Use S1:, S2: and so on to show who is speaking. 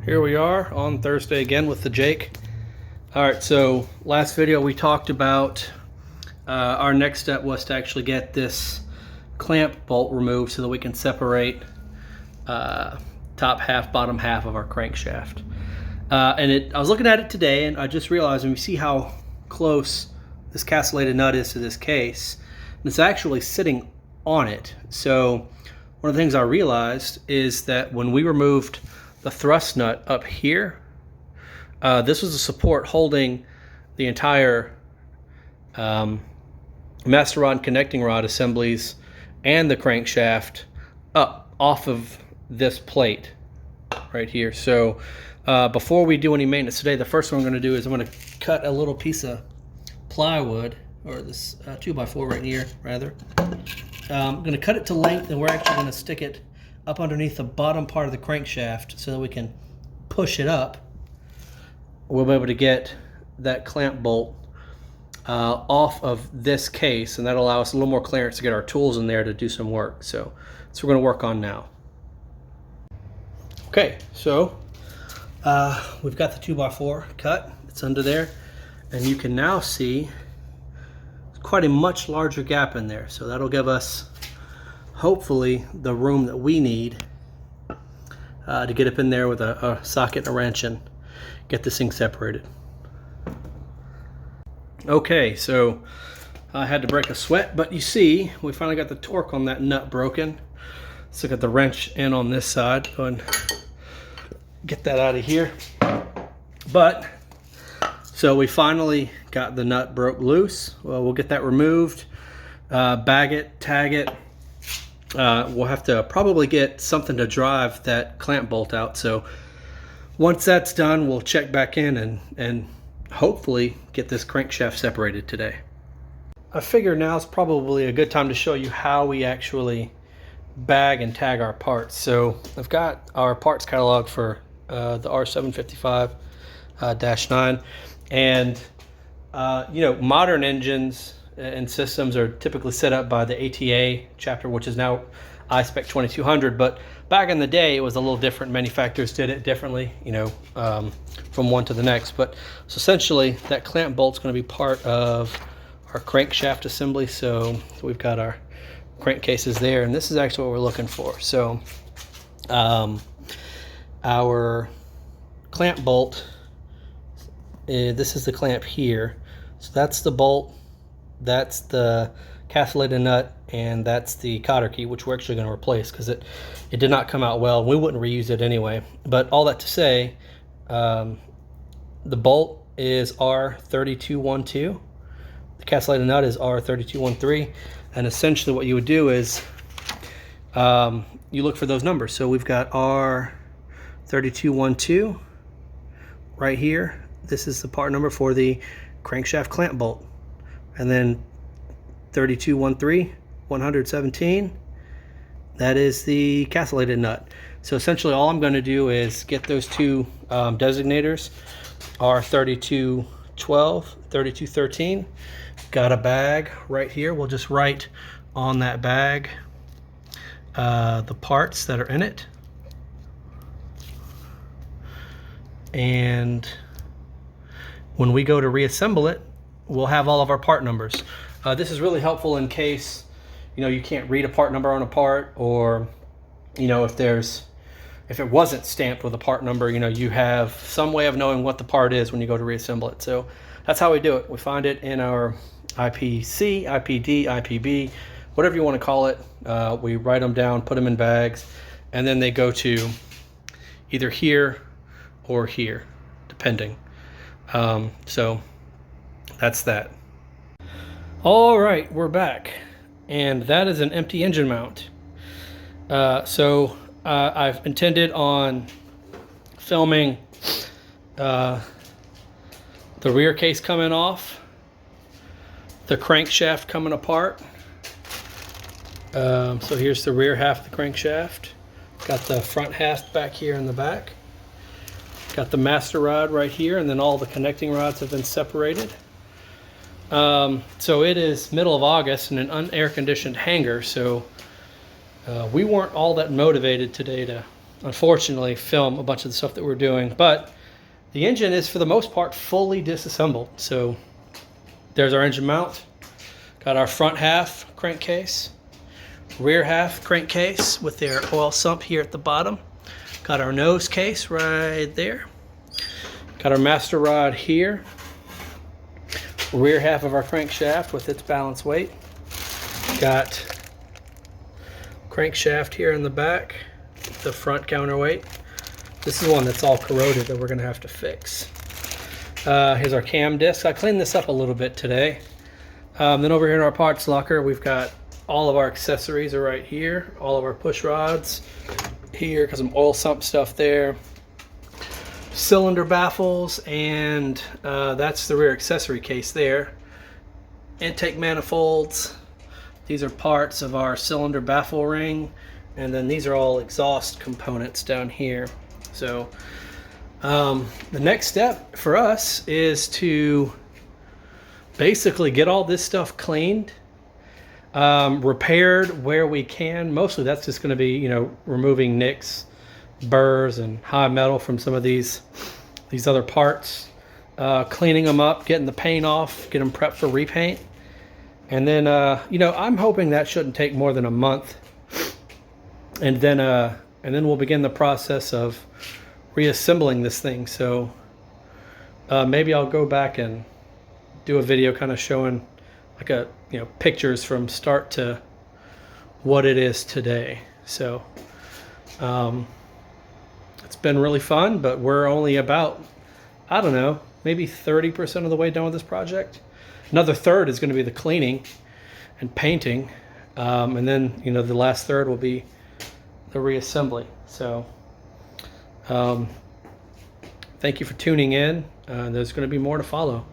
S1: Here we are on Thursday again with the Jake. Alright, so last video we talked about our next step was to actually get this clamp bolt removed so that we can separate top half, bottom half of our crankshaft. I was looking at it today and I just realized, and we see how close this castellated nut is to this case, and it's actually sitting on it. So one of the things I realized is that when we removed the thrust nut up here, this was a support holding the entire master rod and connecting rod assemblies and the crankshaft up off of this plate right here. So before we do any maintenance today, the first thing I'm going to do is I'm going to cut a little piece of plywood, or this 2x4 right here rather. I'm going to cut it to length, and we're actually going to stick it up underneath the bottom part of the crankshaft so that we can push it up. We'll be able to get that clamp bolt off of this case, and that'll allow us a little more clearance to get our tools in there to do some work. So that's what we're going to work on now. Okay, so we've got the 2x4 cut. It's under there, and you can now see quite a much larger gap in there. So that'll give us hopefully the room that we need to get up in there with a socket and a wrench and get this thing separated. Okay, so I had to break a sweat, but you see we finally got the torque on that nut broken. Let's look at the wrench in on this side. Go ahead and get that out of here. But so we finally got the nut broke loose. Well, we'll get that removed, bag it, tag it. We'll have to probably get something to drive that clamp bolt out. So once that's done, we'll check back in and hopefully get this crankshaft separated today. I figure now's probably a good time to show you how we actually bag and tag our parts. So I've got our parts catalog for the R-755-9, and you know, modern engines and systems are typically set up by the ATA chapter, which is now iSpec 2200, but back in the day it was a little different. Manufacturers did it differently, you know, from one to the next. But so essentially that clamp bolt's going to be part of our crankshaft assembly. So we've got our crankcases there, and this is actually what we're looking for. So our clamp bolt, this is the clamp here. So that's the bolt, that's the castellated nut, and that's the cotter key, which we're actually going to replace because it did not come out well. We wouldn't reuse it anyway. But all that to say, the bolt is R3212, the castellated nut is R3213, and essentially what you would do is you look for those numbers. So we've got R3212 right here. This is the part number for the crankshaft clamp bolt. And then 3213, 117, that is the castellated nut. So essentially all I'm going to do is get those two designators, R3212, 3213. Got a bag right here. We'll just write on that bag the parts that are in it. And when we go to reassemble it, we'll have all of our part numbers. This is really helpful in case, you know, you can't read a part number on a part, or, you know, if it wasn't stamped with a part number, you know, you have some way of knowing what the part is when you go to reassemble it. So that's how we do it. We find it in our IPC, IPD, IPB, whatever you want to call it. We write them down, put them in bags, and then they go to either here or here, depending. So that's that. All right, we're back, and that is an empty engine mount. So I've intended on filming the rear case coming off, the crankshaft coming apart. So here's the rear half of the crankshaft. Got the front half back here in the back. Got the master rod right here, and then all the connecting rods have been separated. So it is middle of August in an unair conditioned hangar, so we weren't all that motivated today to unfortunately film a bunch of the stuff that we're doing, but the engine is for the most part fully disassembled. So there's our engine mount. Got our front half crankcase, rear half crankcase with their oil sump here at the bottom. Got our nose case right there. Got our master rod here. Rear half of our crankshaft with its balance weight. Got crankshaft here in the back, the front counterweight. This is one that's all corroded that we're gonna have to fix. Here's our cam disc. I cleaned this up a little bit today. Then over here in our parts locker, we've got all of our accessories are right here. All of our push rods here, got some oil sump stuff there. Cylinder baffles, and that's the rear accessory case there. Intake manifolds. These are parts of our cylinder baffle ring, and then these are all exhaust components down here. So the next step for us is to basically get all this stuff cleaned, repaired where we can. Mostly that's just going to be, you know, removing nicks, burrs, and high metal from some of these other parts, cleaning them up, getting the paint off, get them prepped for repaint. And then, you know, I'm hoping that shouldn't take more than a month. And then we'll begin the process of reassembling this thing. So maybe I'll go back and do a video kind of showing like pictures from start to what it is today. So it's been really fun, but we're only about, I don't know, maybe 30% of the way done with this project. Another third is going to be the cleaning and painting, and then, you know, the last third will be the reassembly. So thank you for tuning in. There's going to be more to follow.